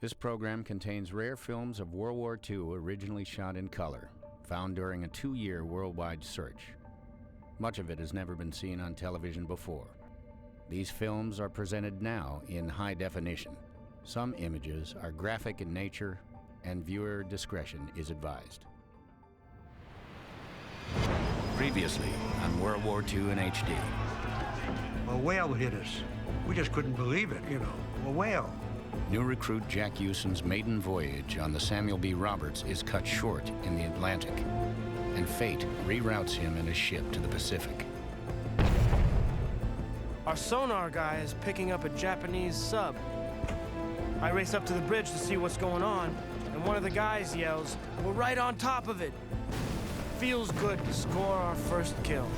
This program contains rare films of World War II originally shot in color, found during a 2-year worldwide search. Much of it has never been seen on television before. These films are presented now in high definition. Some images are graphic in nature, and viewer discretion is advised. Previously on World War II in HD. A whale hit us. We just couldn't believe it, you know, a whale. New recruit Jack Huson's maiden voyage on the Samuel B. Roberts is cut short in the Atlantic, and fate reroutes him and his ship to the Pacific. Our sonar guy is picking up a Japanese sub. I race up to the bridge to see what's going on, and one of the guys yells, "We're right on top of it." Feels good to score our first kill.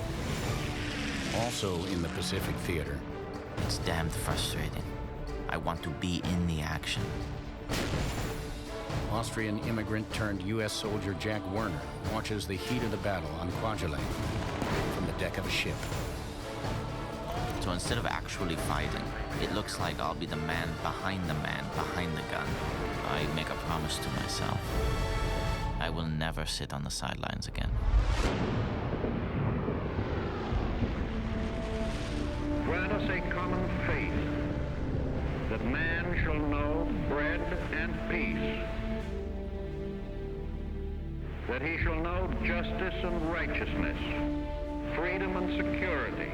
Also in the Pacific Theater. It's damned frustrating. I want to be in the action. Austrian immigrant turned U.S. soldier Jack Werner watches the heat of the battle on Kwajalein from the deck of a ship. So instead of actually fighting, it looks like I'll be the man behind the gun. I make a promise to myself. I will never sit on the sidelines again. Grant us a common faith that man shall know bread and peace, that he shall know justice and righteousness, freedom and security,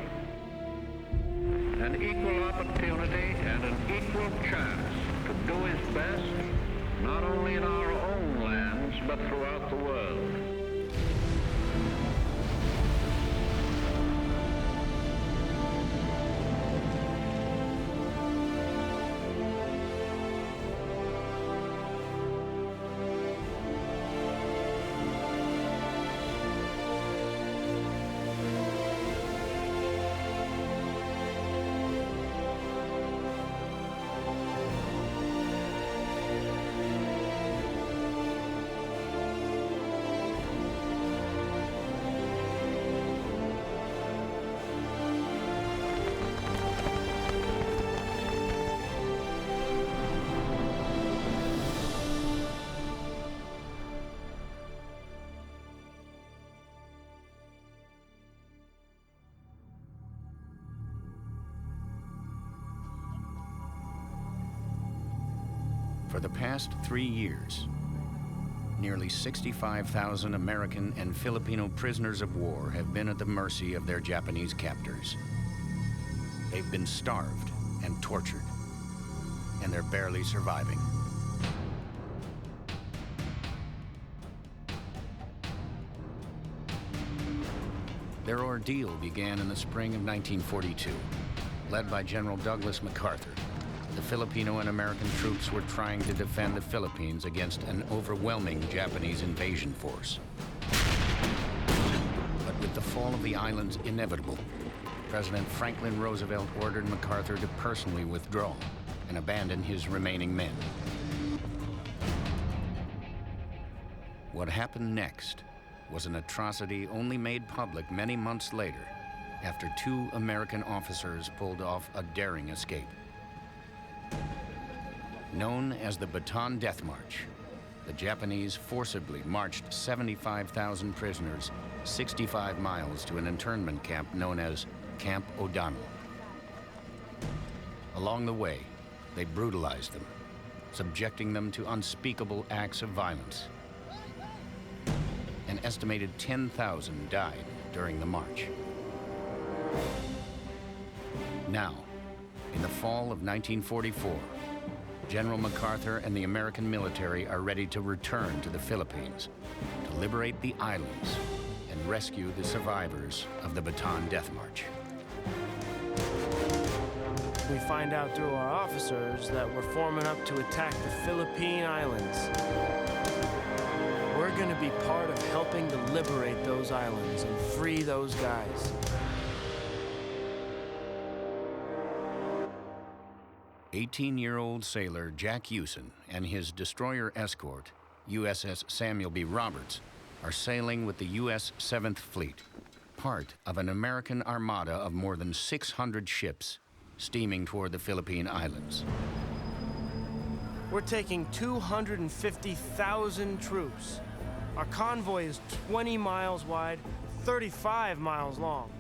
an equal opportunity and an equal chance to do his best, not only in our own lands, but throughout the world. For the past 3 years, nearly 65,000 American and Filipino prisoners of war have been at the mercy of their Japanese captors. They've been starved and tortured, and they're barely surviving. Their ordeal began in the spring of 1942, led by General Douglas MacArthur. The Filipino and American troops were trying to defend the Philippines against an overwhelming Japanese invasion force. But with the fall of the islands inevitable, President Franklin Roosevelt ordered MacArthur to personally withdraw and abandon his remaining men. What happened next was an atrocity only made public many months later, after 2 American officers pulled off a daring escape. Known as the Bataan Death March, the Japanese forcibly marched 75,000 prisoners 65 miles to an internment camp known as Camp O'Donnell. Along the way, they brutalized them, subjecting them to unspeakable acts of violence. An estimated 10,000 died during the march. Now, in the fall of 1944, General MacArthur and the American military are ready to return to the Philippines to liberate the islands and rescue the survivors of the Bataan Death March. We find out through our officers that we're forming up to attack the Philippine Islands. We're going to be part of helping to liberate those islands and free those guys. 18-year-old sailor Jack Huson and his destroyer escort, USS Samuel B. Roberts, are sailing with the U.S. 7th Fleet, part of an American armada of more than 600 ships steaming toward the Philippine Islands. We're taking 250,000 troops. Our convoy is 20 miles wide, 35 miles long.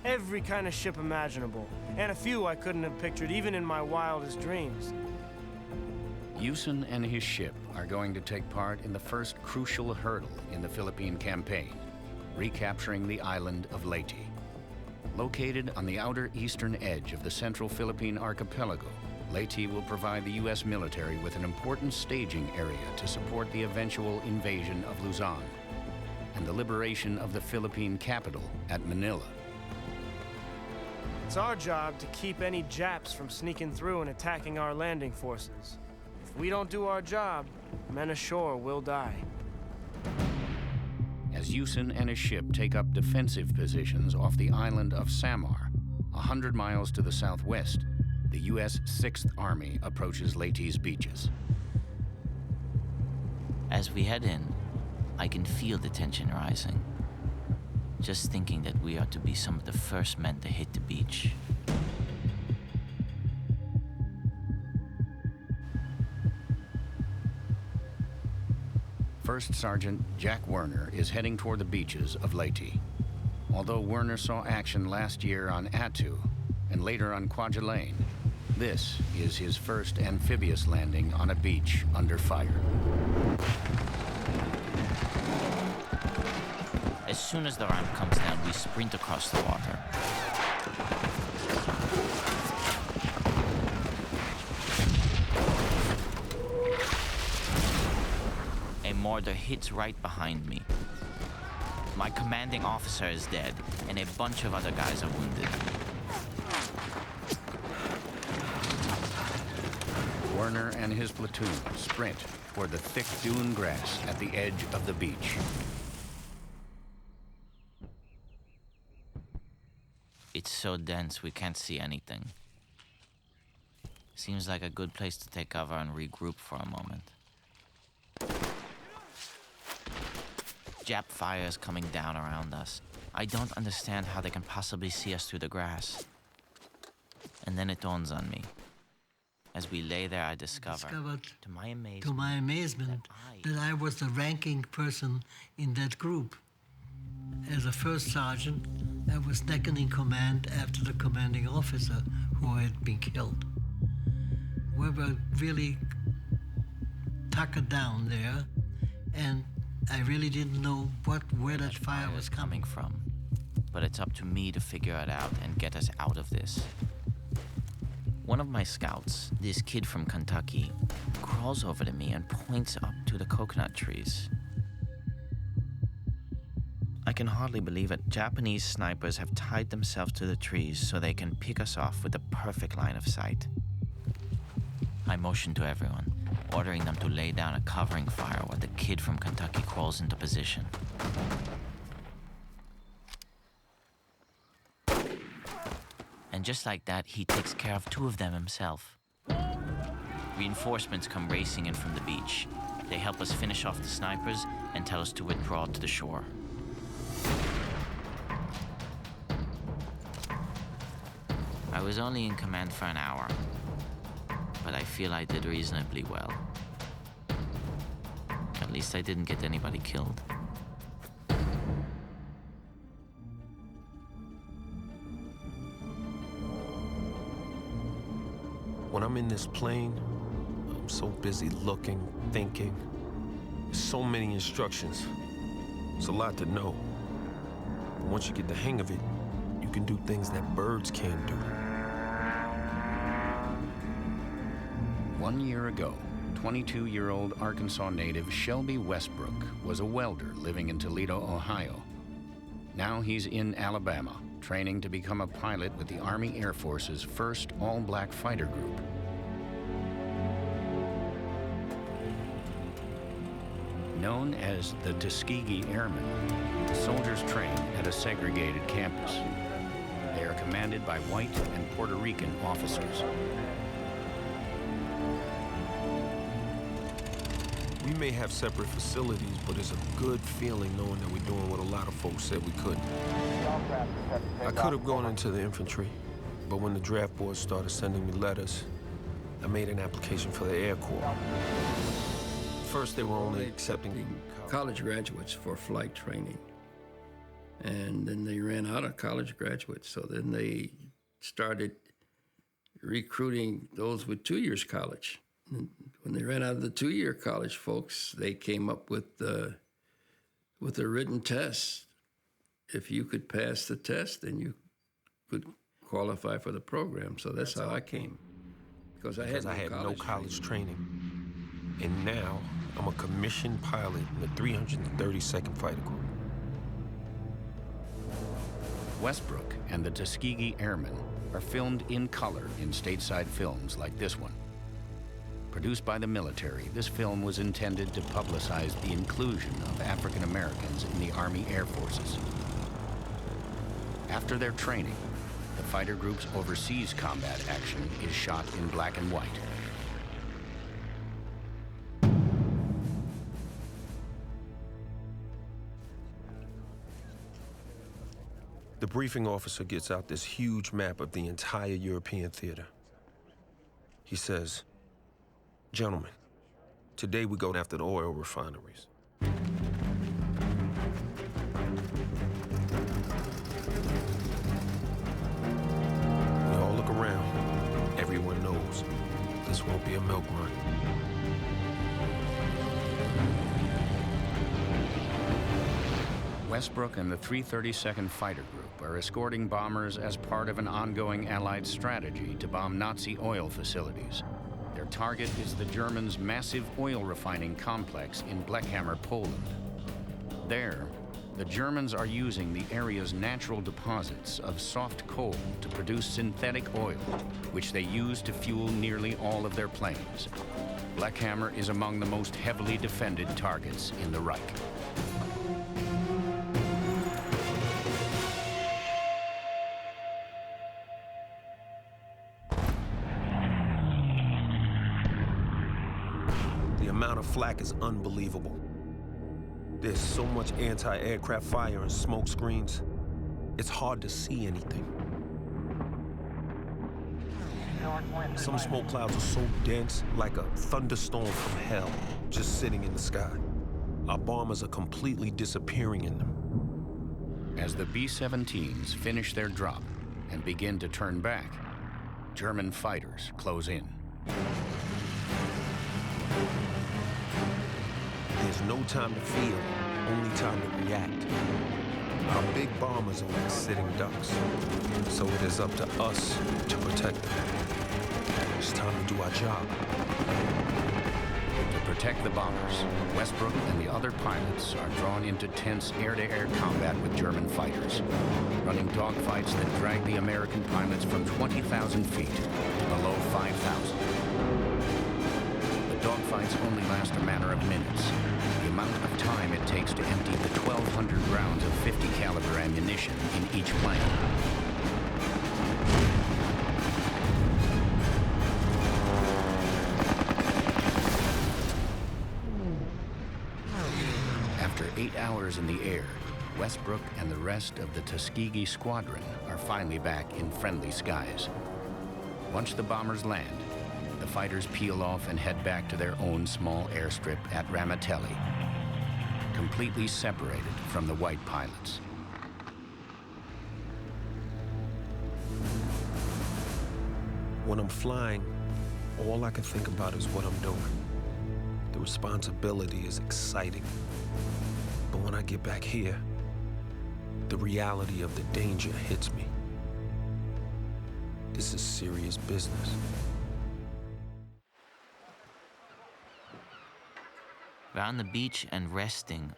Every kind of ship imaginable, and a few I couldn't have pictured even in my wildest dreams. Houston and his ship are going to take part in the first crucial hurdle in the Philippine campaign, recapturing the island of Leyte. Located on the outer eastern edge of the central Philippine archipelago, Leyte will provide the U.S. military with an important staging area to support the eventual invasion of Luzon and the liberation of the Philippine capital at Manila. It's our job to keep any Japs from sneaking through and attacking our landing forces. If we don't do our job, men ashore will die. As Houston and his ship take up defensive positions off the island of Samar, 100 miles to the southwest, the U.S. 6th Army approaches Leyte's beaches. As we head in, I can feel the tension rising. Just thinking that we are to be some of the first men to hit the beach. First Sergeant Jack Werner is heading toward the beaches of Leyte. Although Werner saw action last year on Attu and later on Kwajalein, this is his first amphibious landing on a beach under fire. As soon as the ramp comes down, we sprint across the water. A mortar hits right behind me. My commanding officer is dead, and a bunch of other guys are wounded. Werner and his platoon sprint toward the thick dune grass at the edge of the beach. It's so dense we can't see anything. Seems like a good place to take cover and regroup for a moment. Jap fire is coming down around us. I don't understand how they can possibly see us through the grass. And then it dawns on me. As we lay there, I discovered, to my amazement, that I was the ranking person in that group. As a first sergeant, I was second in command after the commanding officer who had been killed. We were really tuckered down there, and I really didn't know where that fire was coming from. But it's up to me to figure it out and get us out of this. One of my scouts, this kid from Kentucky, crawls over to me and points up to the coconut trees. I can hardly believe it. Japanese snipers have tied themselves to the trees so they can pick us off with a perfect line of sight. I motion to everyone, ordering them to lay down a covering fire while the kid from Kentucky crawls into position. And just like that, he takes care of two of them himself. Reinforcements come racing in from the beach. They help us finish off the snipers and tell us to withdraw to the shore. I was only in command for an hour, but I feel I did reasonably well. At least I didn't get anybody killed. When I'm in this plane, I'm so busy looking, thinking. There's so many instructions. It's a lot to know. But once you get the hang of it, you can do things that birds can't do. 1 year ago, 22-year-old Arkansas native Shelby Westbrook was a welder living in Toledo, Ohio. Now he's in Alabama, training to become a pilot with the Army Air Force's first all-black fighter group. Known as the Tuskegee Airmen, soldiers train at a segregated campus. They are commanded by white and Puerto Rican officers. We may have separate facilities, but it's a good feeling knowing that we're doing what a lot of folks said we couldn't. I could have gone into the infantry, but when the draft board started sending me letters, I made an application for the Air Corps. First, they were only accepting college graduates for flight training. And then they ran out of college graduates, so then they started recruiting those with 2 years college. And when they ran out of the 2-year college folks, they came up with a written test. If you could pass the test, then you could qualify for the program. So that's how I came. Because I had no college training. And now I'm a commissioned pilot in the 332nd Fighter Group. Westbrook and the Tuskegee Airmen are filmed in color in stateside films like this one. Produced by the military, this film was intended to publicize the inclusion of African Americans in the Army Air Forces. After their training, the fighter group's overseas combat action is shot in black and white. The briefing officer gets out this huge map of the entire European theater. He says, "Gentlemen, today we go after the oil refineries." We all look around. Everyone knows this won't be a milk run. Westbrook and the 332nd Fighter Group are escorting bombers as part of an ongoing Allied strategy to bomb Nazi oil facilities. Their target is the Germans' massive oil refining complex in Blechhammer, Poland. There, the Germans are using the area's natural deposits of soft coal to produce synthetic oil, which they use to fuel nearly all of their planes. Blechhammer is among the most heavily defended targets in the Reich. The amount of flak is unbelievable. There's so much anti-aircraft fire and smoke screens, it's hard to see anything. Some smoke clouds are so dense, like a thunderstorm from hell, just sitting in the sky. Our bombers are completely disappearing in them. As the B-17s finish their drop and begin to turn back, German fighters close in. There's no time to feel, only time to react. Our big bombers are like sitting ducks, so it is up to us to protect them. It's time to do our job. To protect the bombers, Westbrook and the other pilots are drawn into tense air-to-air combat with German fighters, running dogfights that drag the American pilots from 20,000 feet to below 5,000. The dogfights only last a matter of minutes. The amount of time it takes to empty the 1,200 rounds of 50 caliber ammunition in each plane. After 8 hours in the air, Westbrook and the rest of the Tuskegee squadron are finally back in friendly skies. Once the bombers land, the fighters peel off and head back to their own small airstrip at Ramitelli, completely separated from the white pilots. When I'm flying, all I can think about is what I'm doing. The responsibility is exciting. But when I get back here, the reality of the danger hits me. This is serious business. We're on the beach and resting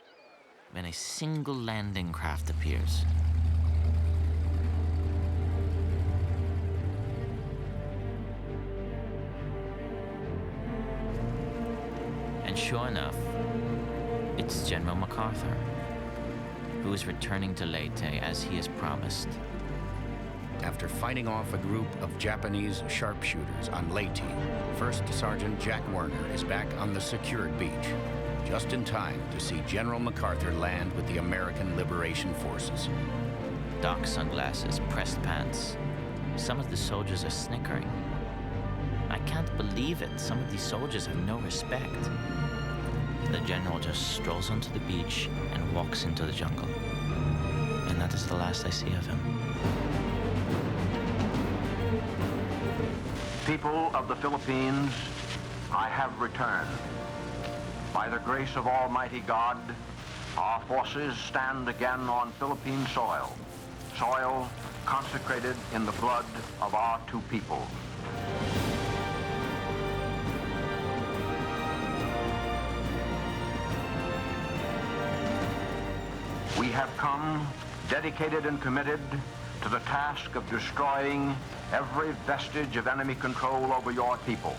when a single landing craft appears. And sure enough, it's General MacArthur, who is returning to Leyte as he has promised. After fighting off a group of Japanese sharpshooters on Leyte, First Sergeant Jack Werner is back on the secured beach, just in time to see General MacArthur land with the American Liberation Forces. Doc sunglasses, pressed pants. Some of the soldiers are snickering. I can't believe it. Some of these soldiers have no respect. The general just strolls onto the beach and walks into the jungle. And that is the last I see of him. People of the Philippines, I have returned. By the grace of Almighty God, our forces stand again on Philippine soil, soil consecrated in the blood of our two people. We have come dedicated and committed to the task of destroying every vestige of enemy control over your people.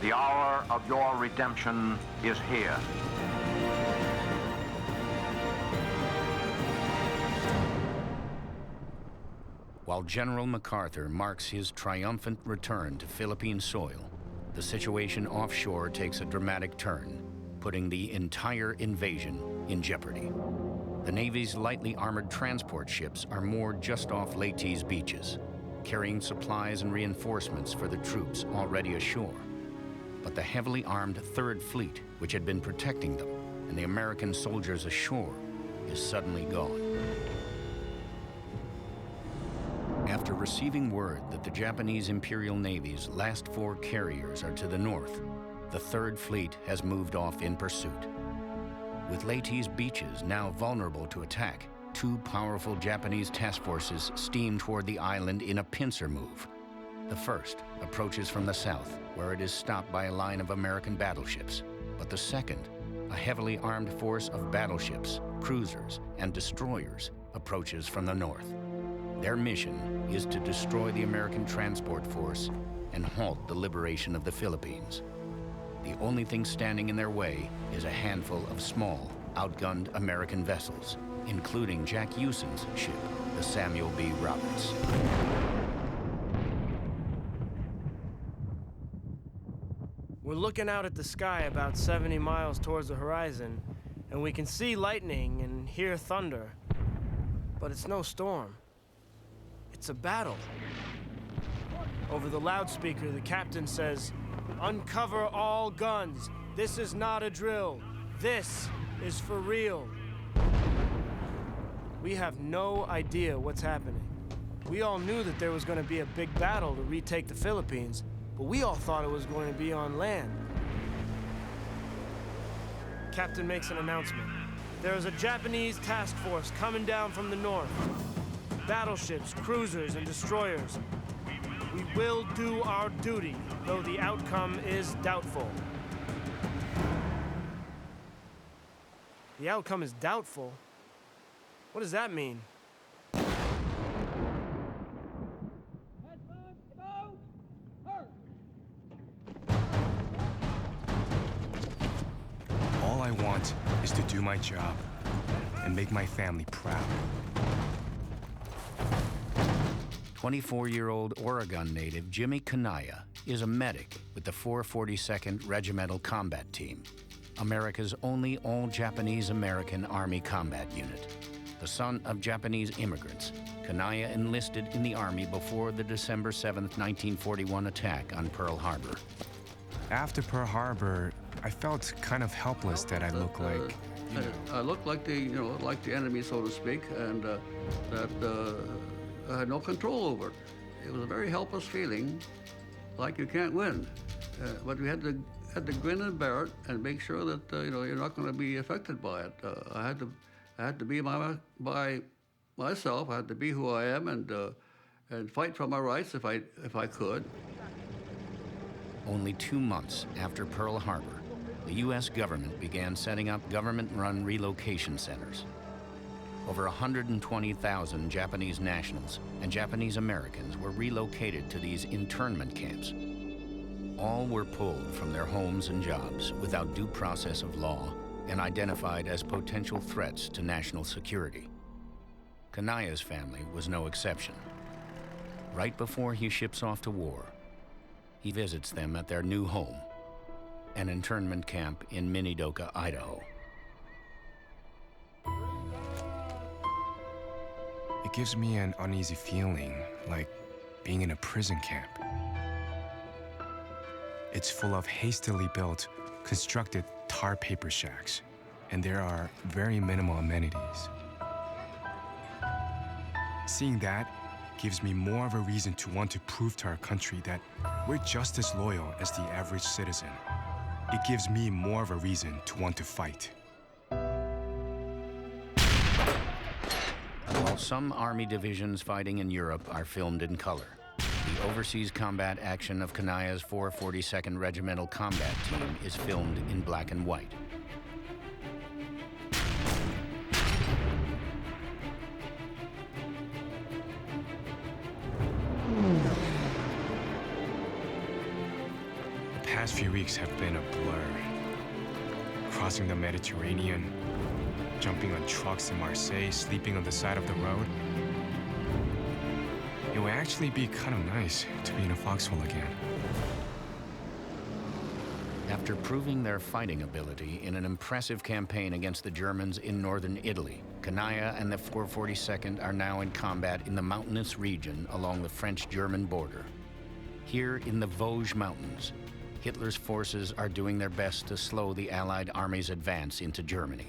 The hour of your redemption is here. While General MacArthur marks his triumphant return to Philippine soil, the situation offshore takes a dramatic turn, putting the entire invasion in jeopardy. The Navy's lightly armored transport ships are moored just off Leyte's beaches, carrying supplies and reinforcements for the troops already ashore. But the heavily armed Third Fleet, which had been protecting them, and the American soldiers ashore, is suddenly gone. After receiving word that the Japanese Imperial Navy's last 4 carriers are to the north, the Third Fleet has moved off in pursuit. With Leyte's beaches now vulnerable to attack, 2 powerful Japanese task forces steam toward the island in a pincer move. The first approaches from the south, where it is stopped by a line of American battleships. But the second, a heavily armed force of battleships, cruisers, and destroyers, approaches from the north. Their mission is to destroy the American transport force and halt the liberation of the Philippines. The only thing standing in their way is a handful of small, outgunned American vessels, including Jack Huson's ship, the Samuel B. Roberts. We're looking out at the sky about 70 miles towards the horizon, and we can see lightning and hear thunder. But it's no storm. It's a battle. Over the loudspeaker, the captain says, "Uncover all guns. This is not a drill. This is for real." We have no idea what's happening. We all knew that there was going to be a big battle to retake the Philippines, but we all thought it was going to be on land. Captain makes an announcement. There is a Japanese task force coming down from the north. Battleships, cruisers, and destroyers. We will do our duty, though the outcome is doubtful. The outcome is doubtful? What does that mean? All I want is to do my job and make my family proud. 24-year-old Oregon native Jimmy Kanaya is a medic with the 442nd Regimental Combat Team, America's only all-Japanese American Army combat unit. The son of Japanese immigrants, Kanaya enlisted in the Army before the December 7, 1941 attack on Pearl Harbor. After Pearl Harbor, I felt kind of helpless that I looked like... I looked like the enemy, so to speak, and that I had no control over it. It was a very helpless feeling, like you can't win. But we had to grin and bear it and make sure that you're not going to be affected by it. I had to be by myself. I had to be who I am and fight for my rights if I could. Only 2 months after Pearl Harbor, the U.S. government began setting up government-run relocation centers. Over 120,000 Japanese nationals and Japanese Americans were relocated to these internment camps. All were pulled from their homes and jobs without due process of law and identified as potential threats to national security. Kanaya's family was no exception. Right before he ships off to war, he visits them at their new home, an internment camp in Minidoka, Idaho. It gives me an uneasy feeling, like being in a prison camp. It's full of hastily built, constructed tar paper shacks, and there are very minimal amenities. Seeing that gives me more of a reason to want to prove to our country that we're just as loyal as the average citizen. It gives me more of a reason to want to fight. While some Army divisions fighting in Europe are filmed in color, the overseas combat action of Kanaya's 442nd Regimental Combat Team is filmed in black and white. The past few weeks have been a blur. Crossing the Mediterranean, jumping on trucks in Marseille, sleeping on the side of the road. It would actually be kind of nice to be in a foxhole again. After proving their fighting ability in an impressive campaign against the Germans in northern Italy, Kanaya and the 442nd are now in combat in the mountainous region along the French-German border. Here in the Vosges Mountains, Hitler's forces are doing their best to slow the Allied army's advance into Germany.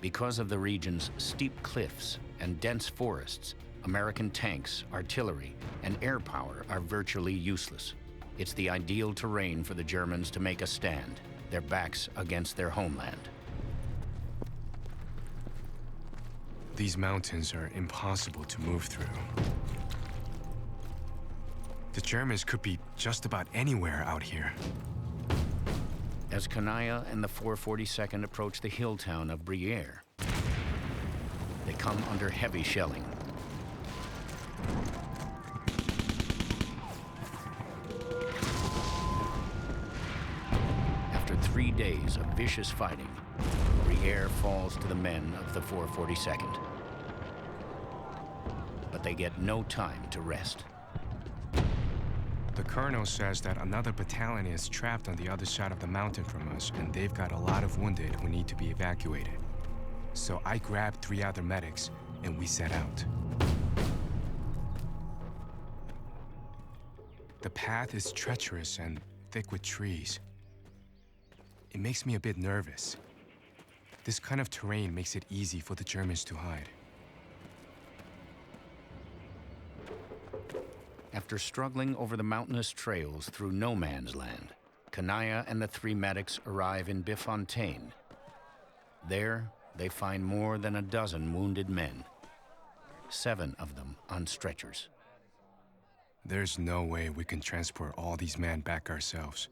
Because of the region's steep cliffs and dense forests, American tanks, artillery, and air power are virtually useless. It's the ideal terrain for the Germans to make a stand, their backs against their homeland. These mountains are impossible to move through. The Germans could be just about anywhere out here. As Kanaya and the 442nd approach the hill town of Briere, they come under heavy shelling. After 3 days of vicious fighting, Briere falls to the men of the 442nd. But they get no time to rest. The colonel says that another battalion is trapped on the other side of the mountain from us, and they've got a lot of wounded who need to be evacuated. So I grabbed 3 other medics, and we set out. The path is treacherous and thick with trees. It makes me a bit nervous. This kind of terrain makes it easy for the Germans to hide. After struggling over the mountainous trails through no man's land, Kanaya and the 3 medics arrive in Bifontaine. There, they find more than a dozen wounded men, 7 of them on stretchers. There's no way we can transport all these men back ourselves.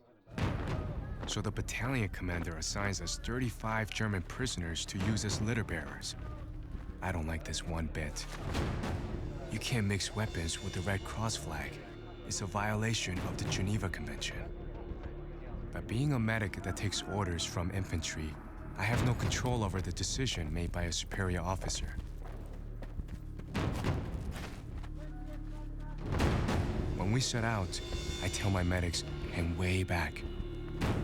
So the battalion commander assigns us 35 German prisoners to use as litter bearers. I don't like this one bit. You can't mix weapons with the Red Cross flag. It's a violation of the Geneva Convention. But being a medic that takes orders from infantry, I have no control over the decision made by a superior officer. When we set out, I tell my medics, hang way back.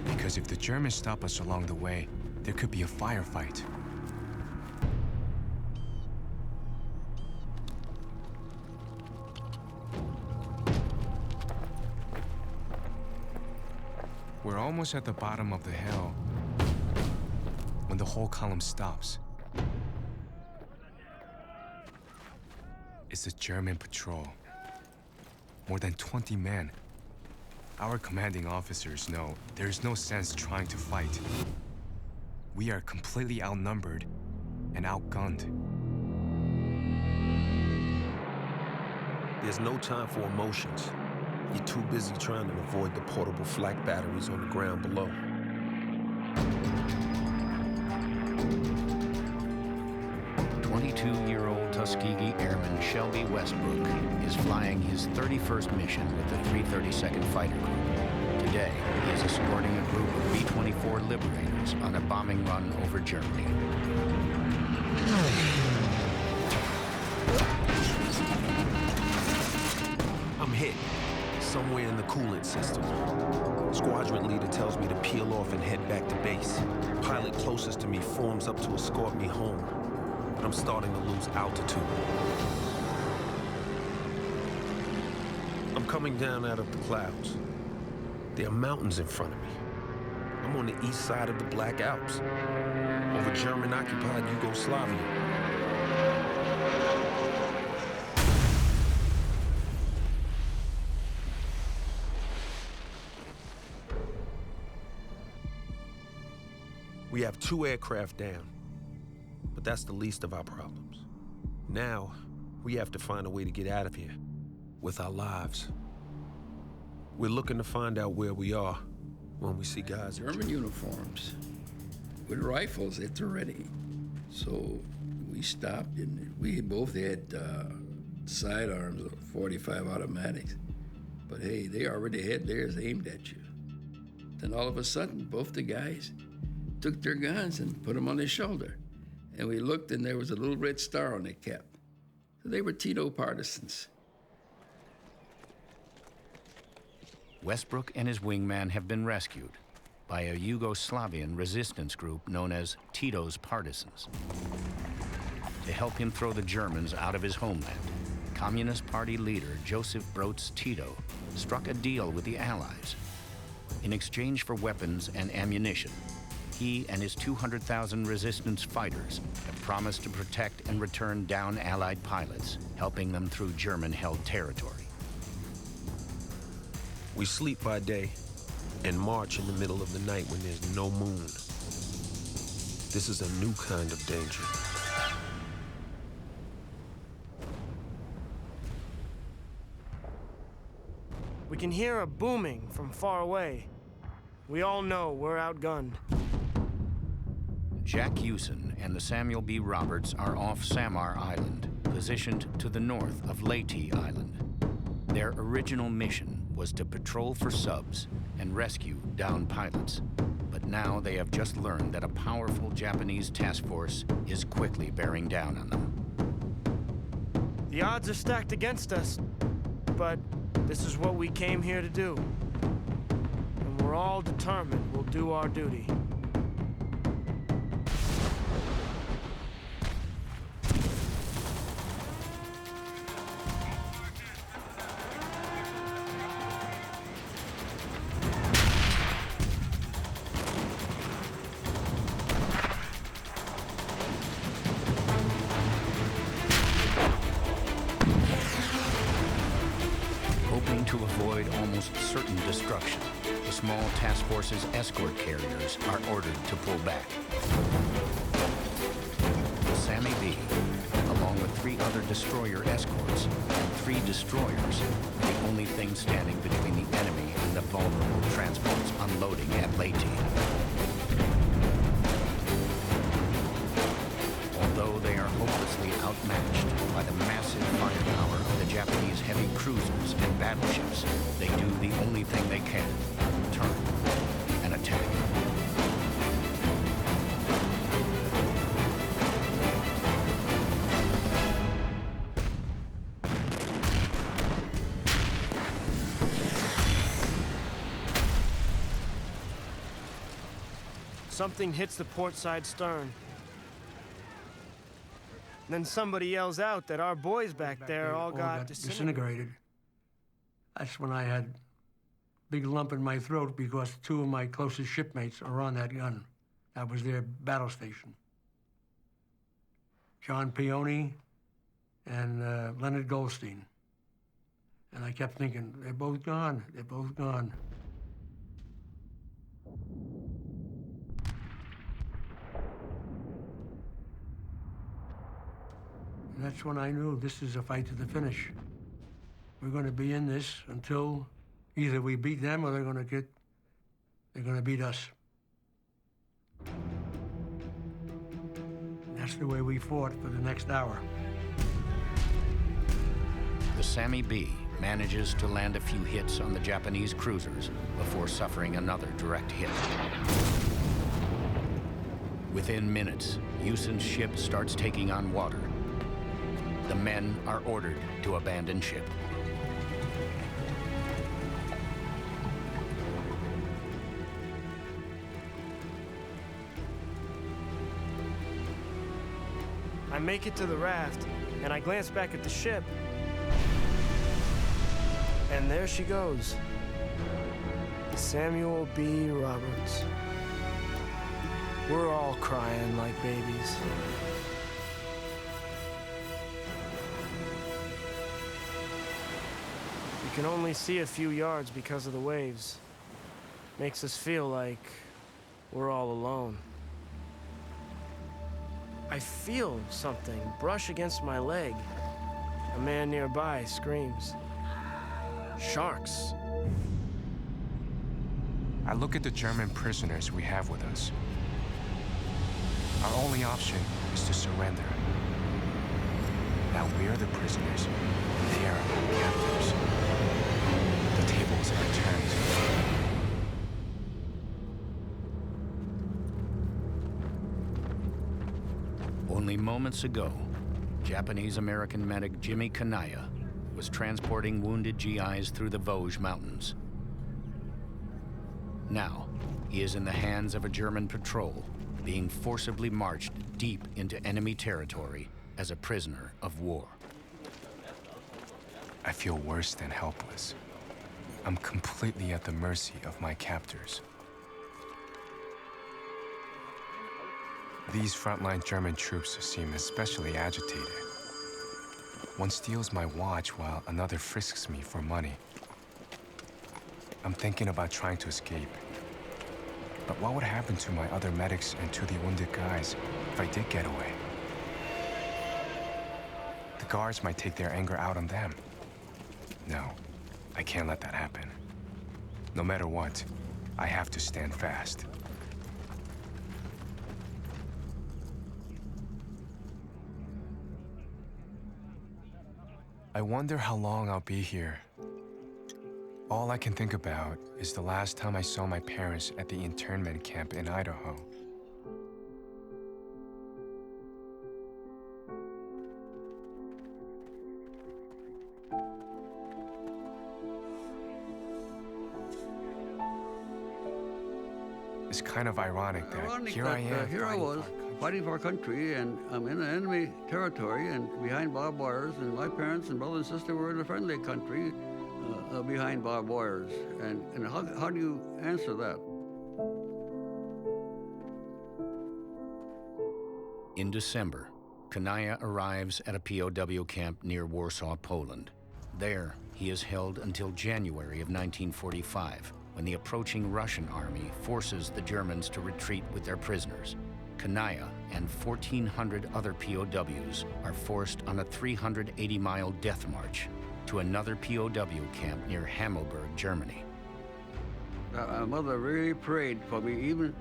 Because if the Germans stop us along the way, there could be a firefight. We're almost at the bottom of the hill when the whole column stops. It's a German patrol. More than 20 men. Our commanding officers know there's no sense trying to fight. We are completely outnumbered and outgunned. There's no time for emotions. You're too busy trying to avoid the portable flak batteries on the ground below. Tuskegee Airman Shelby Westbrook is flying his 31st mission with the 332nd Fighter Group. Today, he is escorting a group of B-24 Liberators on a bombing run over Germany. I'm hit. Somewhere in the coolant system. Squadron leader tells me to peel off and head back to base. Pilot closest to me forms up to escort me home. But I'm starting to lose altitude. I'm coming down out of the clouds. There are mountains in front of me. I'm on the east side of the Black Alps, over German-occupied Yugoslavia. We have 2 aircraft down, but that's the least of our problems. Now, we have to find a way to get out of here with our lives. We're looking to find out where we are when we see guys in German uniforms with rifles at the ready. So we stopped, and we both had sidearms of 45 automatics. But hey, they already had theirs aimed at you. Then all of a sudden, both the guys took their guns and put them on their shoulder. And we looked, and there was a little red star on their cap. So they were Tito partisans. Westbrook and his wingman have been rescued by a Yugoslavian resistance group known as Tito's Partisans. To help him throw the Germans out of his homeland, Communist Party leader Joseph Broz Tito struck a deal with the Allies. In exchange for weapons and ammunition, he and his 200,000 resistance fighters have promised to protect and return downed Allied pilots, helping them through German-held territory. We sleep by day and march in the middle of the night when there's no moon. This is a new kind of danger. We can hear a booming from far away. We all know we're outgunned. Jack Hewson and the Samuel B. Roberts are off Samar Island, positioned to the north of Leyte Island. Their original mission was to patrol for subs and rescue downed pilots. But now they have just learned that a powerful Japanese task force is quickly bearing down on them. The odds are stacked against us, but this is what we came here to do. And we're all determined we'll do our duty. Hoping to avoid almost certain destruction, the small task force's escort carriers are ordered to pull back. The Sammy B, along with 3 other destroyer escorts and 3 destroyers, are the only thing standing between the enemy and the vulnerable transports unloading at Leyte. Although they are hopelessly outmatched by the massive firepower of the Japanese heavy cruisers and battleships, they do the only thing they can: turn and attack. Something hits the port side stern. Then somebody yells out that our boys back there all got disintegrated. That's when I had a big lump in my throat because 2 of my closest shipmates are on that gun. That was their battle station. John Peone and Leonard Goldstein. And I kept thinking, they're both gone, they're both gone. And that's when I knew this is a fight to the finish. We're going to be in this until either we beat them or they're going to beat us. And that's the way we fought for the next hour. The Sammy B manages to land a few hits on the Japanese cruisers before suffering another direct hit. Within minutes, Hewson's ship starts taking on water. The men are ordered to abandon ship. I make it to the raft, and I glance back at the ship. And there she goes. The Samuel B. Roberts. We're all crying like babies. We can only see a few yards because of the waves. Makes us feel like we're all alone. I feel something brush against my leg. A man nearby screams. Sharks. I look at the German prisoners we have with us. Our only option is to surrender. Now we're the prisoners, and they are our captors. The tables are turned. Only moments ago, Japanese-American medic Jimmy Kanaya was transporting wounded GIs through the Vosges Mountains. Now, he is in the hands of a German patrol, being forcibly marched deep into enemy territory as a prisoner of war. I feel worse than helpless. I'm completely at the mercy of my captors. These frontline German troops seem especially agitated. One steals my watch while another frisks me for money. I'm thinking about trying to escape. But what would happen to my other medics and to the wounded guys if I did get away? The guards might take their anger out on them. No, I can't let that happen. No matter what, I have to stand fast. I wonder how long I'll be here. All I can think about is the last time I saw my parents at the internment camp in Idaho. It's kind of ironic that here I am. Here I was, fighting for our country, and I'm in enemy territory and behind barbed wires, and my parents and brother and sister were in a friendly country behind barbed wires. And how do you answer that? In December, Kanaya arrives at a POW camp near Warsaw, Poland. There, he is held until January of 1945, when the approaching Russian army forces the Germans to retreat with their prisoners. Kanaya and 1,400 other POWs are forced on a 380-mile death march to another POW camp near Hammelburg, Germany. My mother really prayed for me, even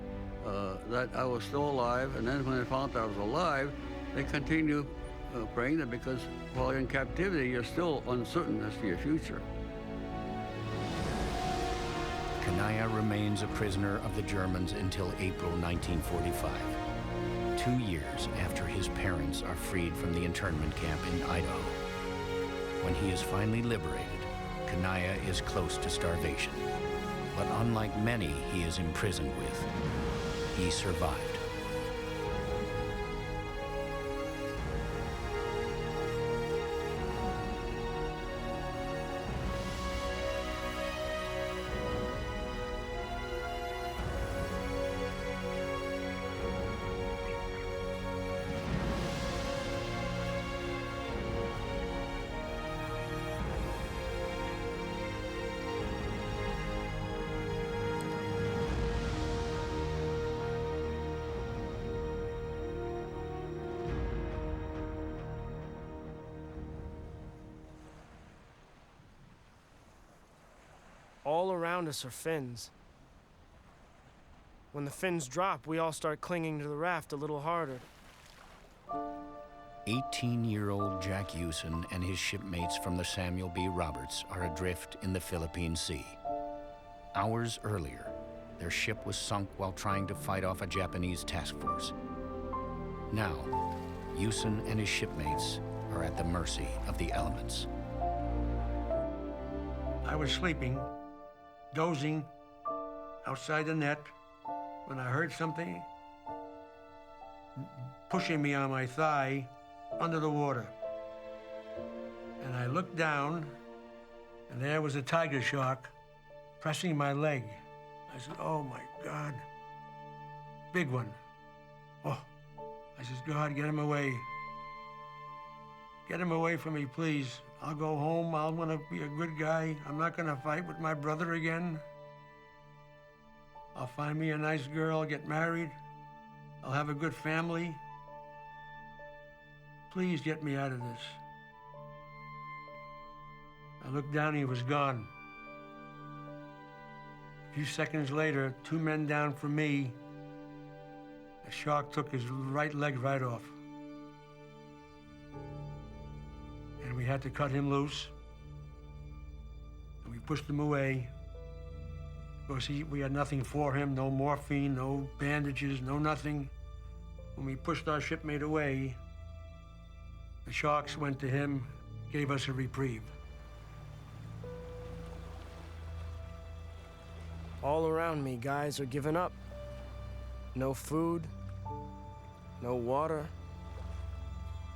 that I was still alive, and then when they found I was alive, they continued praying that because while you're in captivity, you're still uncertain as to your future. Kanaya remains a prisoner of the Germans until April 1945, 2 years after his parents are freed from the internment camp in Idaho. When he is finally liberated, Kanaya is close to starvation. But unlike many he is imprisoned with, he survived. All around us are fins. When the fins drop, we all start clinging to the raft a little harder. 18-year-old Jack Hewson and his shipmates from the Samuel B. Roberts are adrift in the Philippine Sea. Hours earlier, their ship was sunk while trying to fight off a Japanese task force. Now, Hewson and his shipmates are at the mercy of the elements. I was sleeping, dozing outside the net, when I heard something pushing me on my thigh under the water. And I looked down, and there was a tiger shark pressing my leg. I said, oh my God. Big one. Oh. I said, God, get him away. Get him away from me, please. I'll go home. I'm gonna be a good guy. I'm not gonna fight with my brother again. I'll find me a nice girl, get married. I'll have a good family. Please get me out of this. I looked down, he was gone. A few seconds later, 2 men down from me, a shark took his right leg right off. And we had to cut him loose. And we pushed him away. Of course, we had nothing for him, no morphine, no bandages, no nothing. When we pushed our shipmate away, the sharks went to him, gave us a reprieve. All around me, guys are giving up. No food, no water,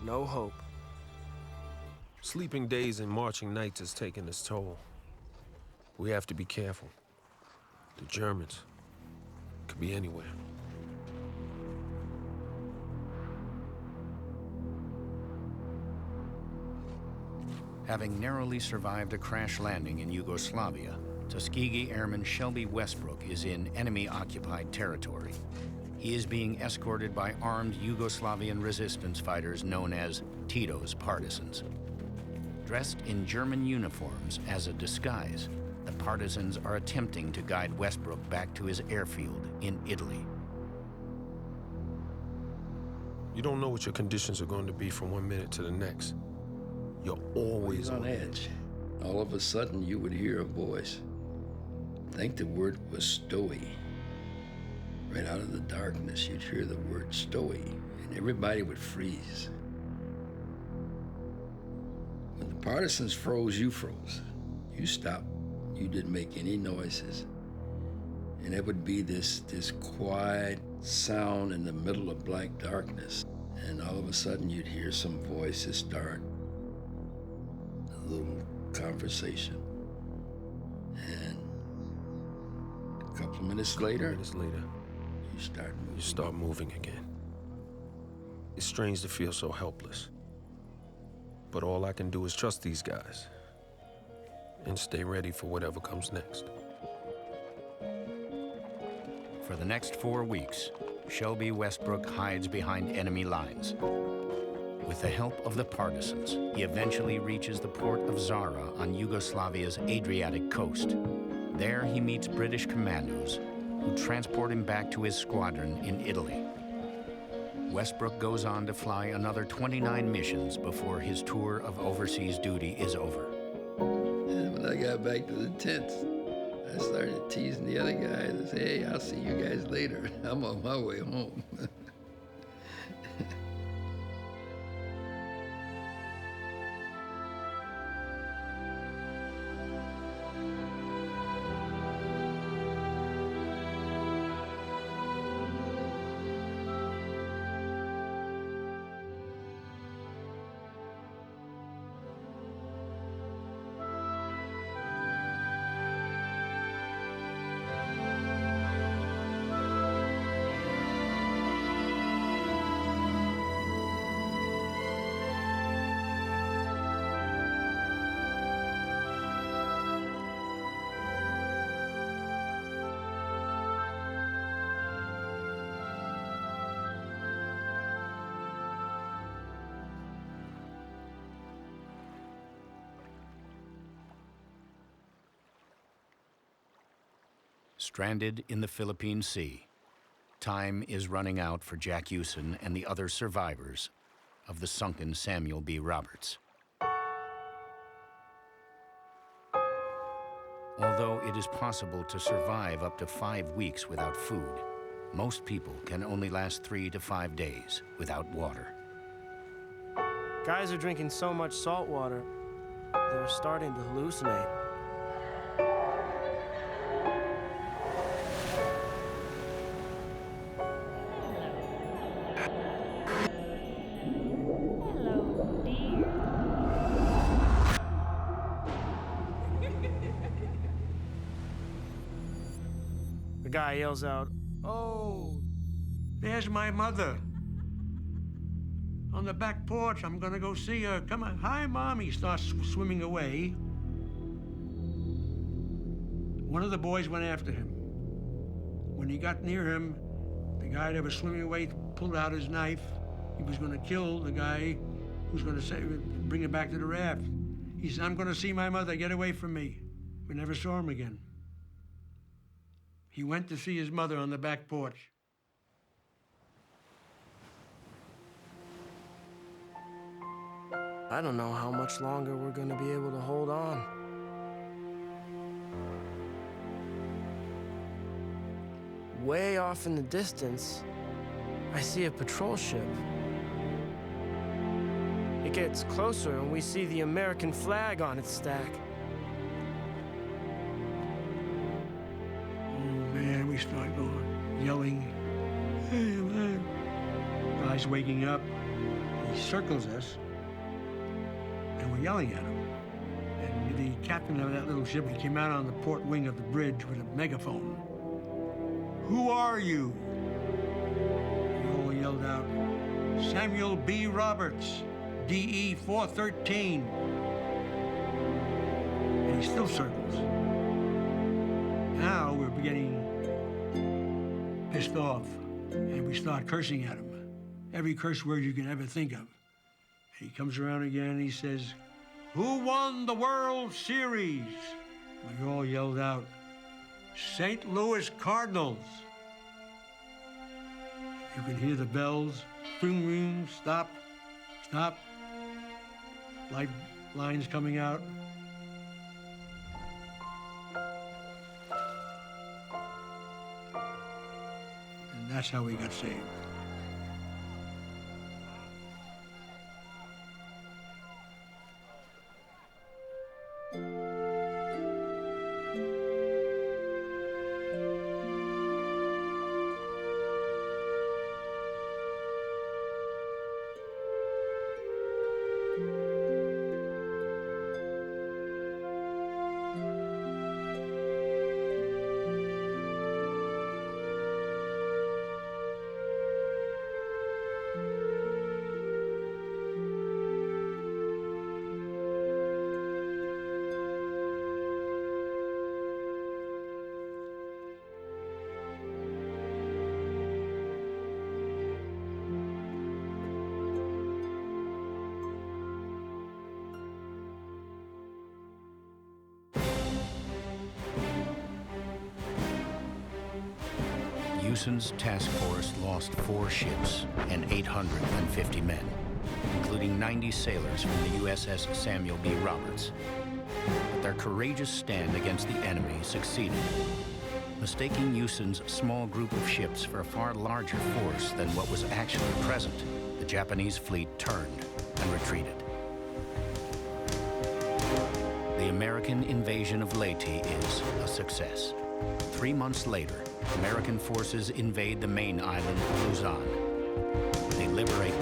no hope. Sleeping days and marching nights is taking its toll. We have to be careful. The Germans could be anywhere. Having narrowly survived a crash landing in Yugoslavia, Tuskegee Airman Shelby Westbrook is in enemy-occupied territory. He is being escorted by armed Yugoslavian resistance fighters known as Tito's partisans. Dressed in German uniforms as a disguise, the partisans are attempting to guide Westbrook back to his airfield in Italy. You don't know what your conditions are going to be from one minute to the next. You're always on edge. All of a sudden, you would hear a voice. I think the word was stowy. Right out of the darkness, you'd hear the word stowy, and everybody would freeze. When the partisans froze, you froze. You stopped. You didn't make any noises. And it would be this quiet sound in the middle of black darkness. And all of a sudden, you'd hear some voices start a little conversation. And a couple of minutes later, you start moving again. It's strange to feel so helpless. But all I can do is trust these guys and stay ready for whatever comes next. For the next 4 weeks, Shelby Westbrook hides behind enemy lines. With the help of the partisans, he eventually reaches the port of Zara on Yugoslavia's Adriatic coast. There he meets British commandos who transport him back to his squadron in Italy. Westbrook goes on to fly another 29 missions before his tour of overseas duty is over. And when I got back to the tents, I started teasing the other guys and said, hey, I'll see you guys later. I'm on my way home. Stranded in the Philippine Sea, time is running out for Jack Hewson and the other survivors of the sunken Samuel B. Roberts. Although it is possible to survive up to 5 weeks without food, most people can only last 3 to 5 days without water. Guys are drinking so much salt water, they're starting to hallucinate. guy yells out, "Oh, there's my mother. On the back porch, I'm gonna go see her. Come on, hi, Mom." He starts swimming away. One of the boys went after him. When he got near him, the guy that was swimming away pulled out his knife. He was gonna kill the guy who was gonna bring him back to the raft. He said, "I'm gonna see my mother, get away from me." We never saw him again. He went to see his mother on the back porch. I don't know how much longer we're gonna be able to hold on. Way off in the distance, I see a patrol ship. It gets closer and we see the American flag on its stack. Oh man, we start going, yelling. Hey, man. Guy's waking up. He circles us. And we're yelling at him. And the captain of that little ship, he came out on the port wing of the bridge with a megaphone. "Who are you?" We all yelled out, "Samuel B. Roberts, DE 413. And he still circles. Now we're getting pissed off, and we start cursing at him. Every curse word you can ever think of. He comes around again and he says, "Who won the World Series?" We all yelled out, "St. Louis Cardinals." You can hear the bells, boom, boom, stop, stop. Light lines coming out. And that's how we got saved. Houston's task force lost 4 ships and 850 men, including 90 sailors from the USS Samuel B. Roberts. But their courageous stand against the enemy succeeded. Mistaking Houston's small group of ships for a far larger force than what was actually present, the Japanese fleet turned and retreated. The American invasion of Leyte is a success. 3 months later, American forces invade the main island of Luzon. They liberate